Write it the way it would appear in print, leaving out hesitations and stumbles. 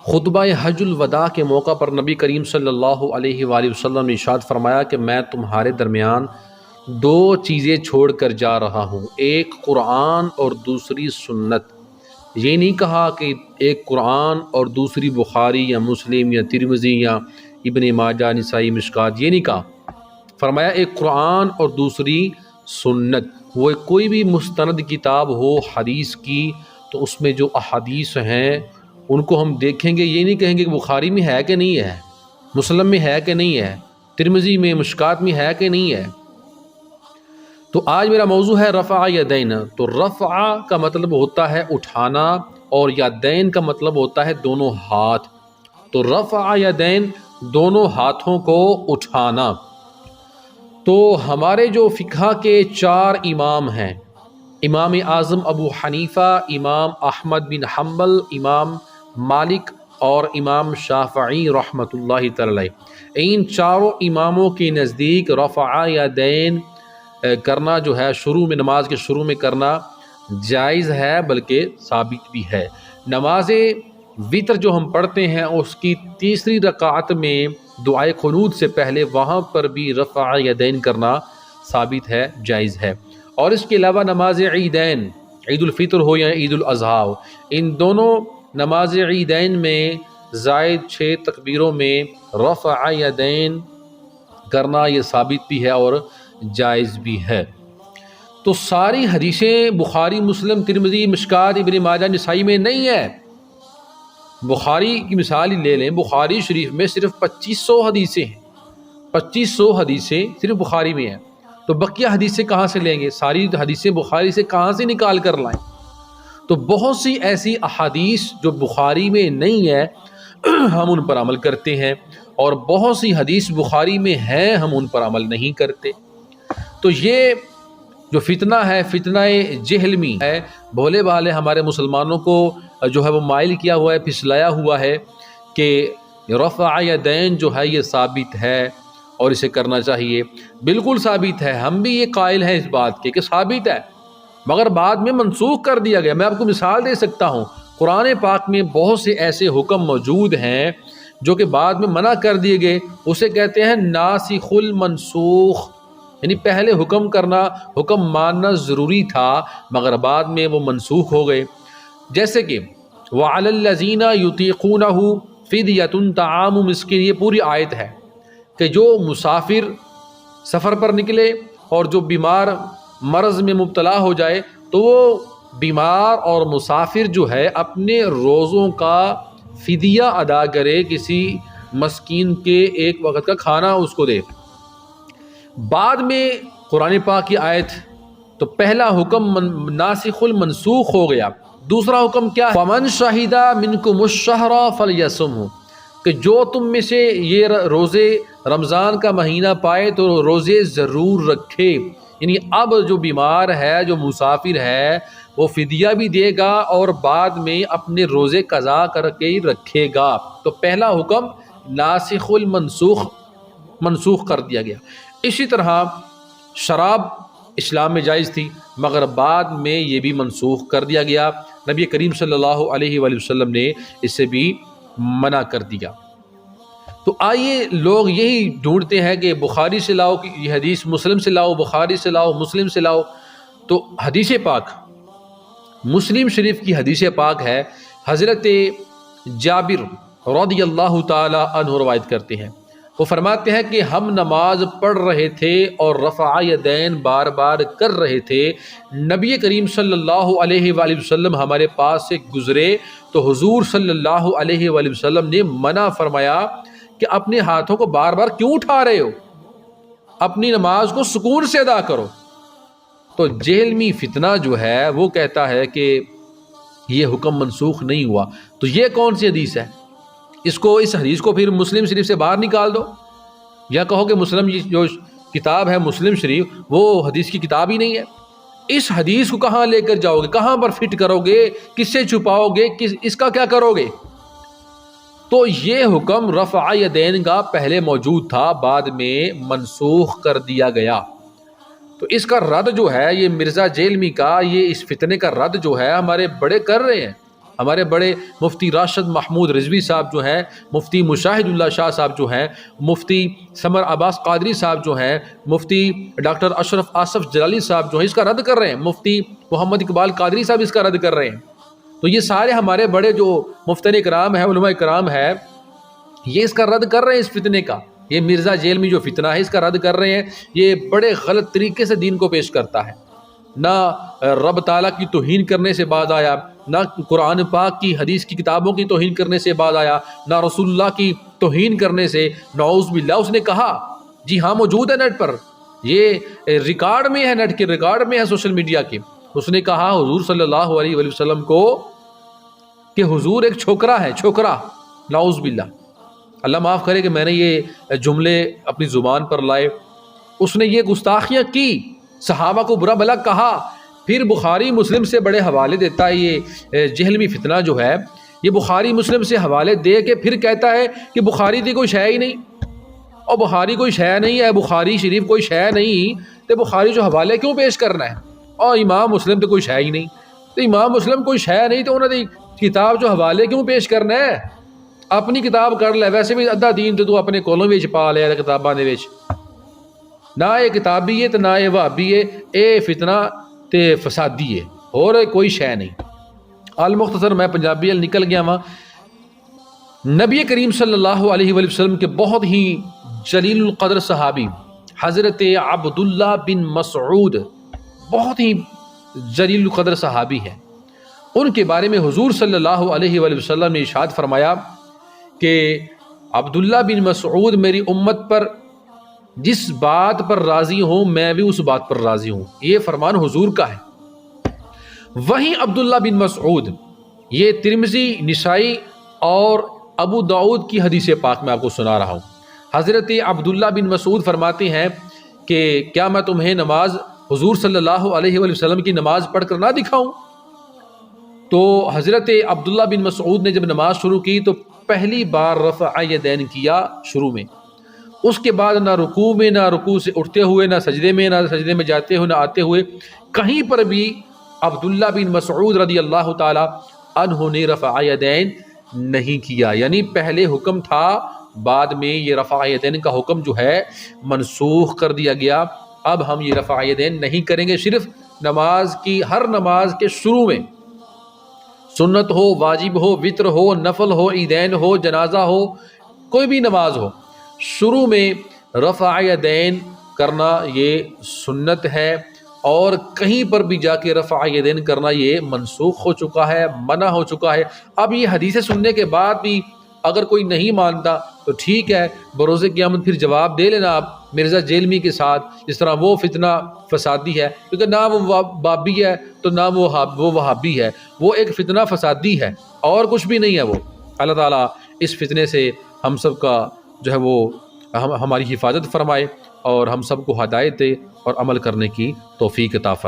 خطبہ حج الوداع کے موقع پر نبی کریم صلی اللہ علیہ وآلہ وسلم نے ارشاد فرمایا کہ میں تمہارے درمیان دو چیزیں چھوڑ کر جا رہا ہوں، ایک قرآن اور دوسری سنت۔ یہ نہیں کہا کہ ایک قرآن اور دوسری بخاری یا مسلم یا ترمذی یا ابن ماجہ نسائی مشکات، یہ نہیں کہا، فرمایا ایک قرآن اور دوسری سنت۔ وہ کوئی بھی مستند کتاب ہو حدیث کی تو اس میں جو احادیث ہیں ان کو ہم دیکھیں گے، یہ نہیں کہیں گے کہ بخاری میں ہے کہ نہیں ہے، مسلم میں ہے کہ نہیں ہے، ترمذی میں مشکات میں ہے کہ نہیں ہے۔ تو آج میرا موضوع ہے رفع یدین۔ تو رفع کا مطلب ہوتا ہے اٹھانا اور یدین کا مطلب ہوتا ہے دونوں ہاتھ۔ تو رفع یدین دونوں ہاتھوں کو اٹھانا۔ تو ہمارے جو فقہ کے چار امام ہیں، امام اعظم ابو حنیفہ، امام احمد بن حنبل، امام مالک اور امام شافعی رحمۃ اللہ تعالی، ان چاروں اماموں کے نزدیک رفع یدین کرنا جو ہے شروع میں، نماز کے شروع میں کرنا جائز ہے، بلکہ ثابت بھی ہے۔ نماز وتر جو ہم پڑھتے ہیں اس کی تیسری رکعت میں دعائے قنوت سے پہلے وہاں پر بھی رفع یدین کرنا ثابت ہے، جائز ہے۔ اور اس کے علاوہ نماز عیدین، عید الفطر ہو یا عید الاضحیٰ ہو، ان دونوں نماز عیدین میں زائد 6 تکبیروں میں رفع یدین کرنا یہ ثابت بھی ہے اور جائز بھی ہے۔ تو ساری حدیثیں بخاری، مسلم، ترمذی، مشکات، ابن ماجہ، نسائی میں نہیں ہے۔ بخاری کی مثال ہی لے لیں، بخاری شریف میں صرف 2500 حدیثیں ہیں، 2500 حدیثیں صرف بخاری میں ہیں۔ تو بقیہ حدیثیں کہاں سے لیں گے؟ ساری حدیثیں بخاری سے کہاں سے نکال کر لائیں؟ تو بہت سی ایسی احادیث جو بخاری میں نہیں ہے ہم ان پر عمل کرتے ہیں، اور بہت سی حدیث بخاری میں ہیں ہم ان پر عمل نہیں کرتے۔ تو یہ جو فتنہ ہے، فتنہ جہلمی ہے، بھولے بھالے ہمارے مسلمانوں کو جو ہے وہ مائل کیا ہوا ہے، پھسلایا ہوا ہے کہ رفع یدین جو ہے یہ ثابت ہے اور اسے کرنا چاہیے۔ بالکل ثابت ہے، ہم بھی یہ قائل ہیں اس بات کے کہ ثابت ہے، مگر بعد میں منسوخ کر دیا گیا۔ میں آپ کو مثال دے سکتا ہوں، قرآن پاک میں بہت سے ایسے حکم موجود ہیں جو کہ بعد میں منع کر دیے گئے، اسے کہتے ہیں ناسخ المنسوخ، یعنی پہلے حکم کرنا، حکم ماننا ضروری تھا مگر بعد میں وہ منسوخ ہو گئے۔ جیسے کہ وَعَلَى الَّذِينَ يُطِيقُونَهُ فِدْيَةٌ طَعَامُ مِسْكِينٍ، یہ پوری آیت ہے کہ جو مسافر سفر پر نکلے اور جو بیمار مرض میں مبتلا ہو جائے تو وہ بیمار اور مسافر جو ہے اپنے روزوں کا فدیہ ادا کرے، کسی مسکین کے ایک وقت کا کھانا اس کو دے۔ بعد میں قرآن پاک کی آیت، تو پہلا حکم ناسخ المنسوخ ہو گیا۔ دوسرا حکم کیا ہے؟ فَمَنْ شَهِدَ مِنْكُمُ الشَّهْرَ فَلْيَصُمْهُ، کہ جو تم میں سے یہ روزے رمضان کا مہینہ پائے تو روزے ضرور رکھے۔ یعنی اب جو بیمار ہے، جو مسافر ہے، وہ فدیہ بھی دے گا اور بعد میں اپنے روزے قضا کر کے رکھے گا۔ تو پہلا حکم ناسخ المنسوخ، منسوخ کر دیا گیا۔ اسی طرح شراب اسلام میں جائز تھی مگر بعد میں یہ بھی منسوخ کر دیا گیا، نبی کریم صلی اللہ علیہ وآلہ وسلم نے اسے بھی منع کر دیا۔ تو آئیے لوگ یہی ڈھونڈتے ہیں کہ بخاری سے لاؤ یہ حدیث، مسلم سے لاؤ، بخاری سے لاؤ، مسلم سے لاؤ۔ تو حدیث پاک مسلم شریف کی حدیث پاک ہے، حضرت جابر رضی اللہ تعالی عنہ روایت کرتے ہیں، وہ فرماتے ہیں کہ ہم نماز پڑھ رہے تھے اور رفع یدین بار بار کر رہے تھے، نبی کریم صلی اللہ علیہ وآلہ وسلم ہمارے پاس سے گزرے تو حضور صلی اللہ علیہ وآلہ وسلم نے منع فرمایا کہ اپنے ہاتھوں کو بار بار کیوں اٹھا رہے ہو، اپنی نماز کو سکون سے ادا کرو۔ تو جہلمی فتنہ جو ہے وہ کہتا ہے کہ یہ حکم منسوخ نہیں ہوا۔ تو یہ کون سی حدیث ہے؟ اس حدیث کو پھر مسلم شریف سے باہر نکال دو، یا کہو کہ مسلم جو کتاب ہے مسلم شریف وہ حدیث کی کتاب ہی نہیں ہے۔ اس حدیث کو کہاں لے کر جاؤ گے، کہاں پر فٹ کرو گے، کس سے چھپاؤ گے، اس کا کیا کرو گے؟ تو یہ حکم رفع یدین کا پہلے موجود تھا، بعد میں منسوخ کر دیا گیا۔ تو اس کا رد جو ہے یہ مرزا جیلمی کا، یہ اس فتنے کا رد جو ہے ہمارے بڑے کر رہے ہیں ہمارے بڑے مفتی راشد محمود رضوی صاحب جو ہیں، مفتی مشاہد اللہ شاہ صاحب جو ہیں، مفتی سمر عباس قادری صاحب جو ہیں، مفتی ڈاکٹر اشرف آصف جلالی صاحب جو ہیں اس کا رد کر رہے ہیں، مفتی محمد اقبال قادری صاحب اس کا رد کر رہے ہیں۔ تو یہ سارے ہمارے بڑے جو مفتین کرام ہیں، علماء کرام ہے، یہ اس کا رد کر رہے ہیں اس فتنے کا۔ یہ مرزا جیل میں جو فتنہ ہے اس کا رد کر رہے ہیں۔ یہ بڑے غلط طریقے سے دین کو پیش کرتا ہے، نہ رب تعالیٰ کی توہین کرنے سے باز آیا، نہ قرآن پاک کی حدیث کی کتابوں کی توہین کرنے سے باز آیا، نہ رسول اللہ کی توہین کرنے سے، نعوذ باللہ۔ اس نے کہا، جی ہاں موجود ہے نیٹ پر، یہ ریکارڈ میں ہے، نیٹ کے ریکارڈ میں ہے سوشل میڈیا کے۔ اس نے کہا حضور صلی اللہ علیہ وآلہ وسلم کو کہ حضور ایک چھوکرا ہے، چھوکرا، نعوذ باللہ۔ اللہ معاف کرے کہ میں نے یہ جملے اپنی زبان پر لائے۔ اس نے یہ گستاخیاں کی، صحابہ کو برا بھلا کہا، پھر بخاری مسلم سے بڑے حوالے دیتا ہے۔ یہ جہلمی فتنہ جو ہے یہ بخاری مسلم سے حوالے دے کے پھر کہتا ہے کہ بخاری تھی کوئی شے ہی نہیں، اور بخاری کوئی شے نہیں ہے، بخاری شریف کوئی شے نہیں تو بخاری جو حوالے کیوں پیش کرنا ہے، اور امام مسلم تو کوئی شے ہی نہیں، تو امام مسلم کوئی شے نہیں تو انہوں نے کتاب جو حوالے کیوں پیش کرنا ہے؟ اپنی کتاب کر لے، ویسے بھی ادھا دین تو اپنے کولوں وچ پا لیا کتاباں دے وچ، نہ یہ کتابی ہے تو نہ یہ وہابی ہے، اے فتنہ تے فسادی ہے، اور کوئی شے نہیں۔ المختصر میں پنجابی نکل گیا ہاں۔ نبی کریم صلی اللہ علیہ وآلہ وسلم کے بہت ہی جلیل القدر صحابی حضرت عبداللہ بن مسعود بہت ہی جلیل القدر صحابی ہیں۔ ان کے بارے میں حضور صلی اللہ علیہ وآلہ وسلم نے ارشاد فرمایا کہ عبداللہ بن مسعود میری امت پر جس بات پر راضی ہوں میں بھی اس بات پر راضی ہوں، یہ فرمان حضور کا ہے۔ وہیں عبداللہ بن مسعود، یہ ترمذی، نسائی اور ابو داؤد کی حدیث پاک میں آپ کو سنا رہا ہوں۔ حضرت عبداللہ بن مسعود فرماتے ہیں کہ کیا میں تمہیں نماز حضور صلی اللہ علیہ وآلہ وسلم کی نماز پڑھ کر نہ دکھاؤں؟ تو حضرت عبداللہ بن مسعود نے جب نماز شروع کی تو پہلی بار رفع یدین کیا شروع میں، اس کے بعد نہ رکوع میں، نہ رکوع سے اٹھتے ہوئے، نہ سجدے میں، نہ سجدے میں جاتے ہوئے، نہ آتے ہوئے، کہیں پر بھی عبداللہ بن مسعود رضی اللہ تعالی عنہ نے رفع یدین نہیں کیا۔ یعنی پہلے حکم تھا، بعد میں یہ رفع یدین کا حکم جو ہے منسوخ کر دیا گیا۔ اب ہم یہ رفع یدین نہیں کریں گے، صرف نماز کی، ہر نماز کے شروع میں، سنت ہو، واجب ہو، وتر ہو، نفل ہو، عیدین ہو، جنازہ ہو، کوئی بھی نماز ہو، شروع میں رفع یدین کرنا یہ سنت ہے، اور کہیں پر بھی جا کے رفع یدین کرنا یہ منسوخ ہو چکا ہے، منع ہو چکا ہے۔ اب یہ حدیثیں سننے کے بعد بھی اگر کوئی نہیں مانتا تو ٹھیک ہے، بروز قیامت پھر جواب دے لینا آپ مرزا جیلمی کے ساتھ، جس طرح وہ فتنہ فسادی ہے، کیونکہ نہ وہ بابی ہے تو نہ وہ وہابی ہے، وہ ایک فتنہ فسادی ہے اور کچھ بھی نہیں ہے وہ۔ اللہ تعالیٰ اس فتنے سے ہم سب کا جو ہے وہ ہماری حفاظت فرمائے، اور ہم سب کو ہدایت دے اور عمل کرنے کی توفیق عطا فرمائے۔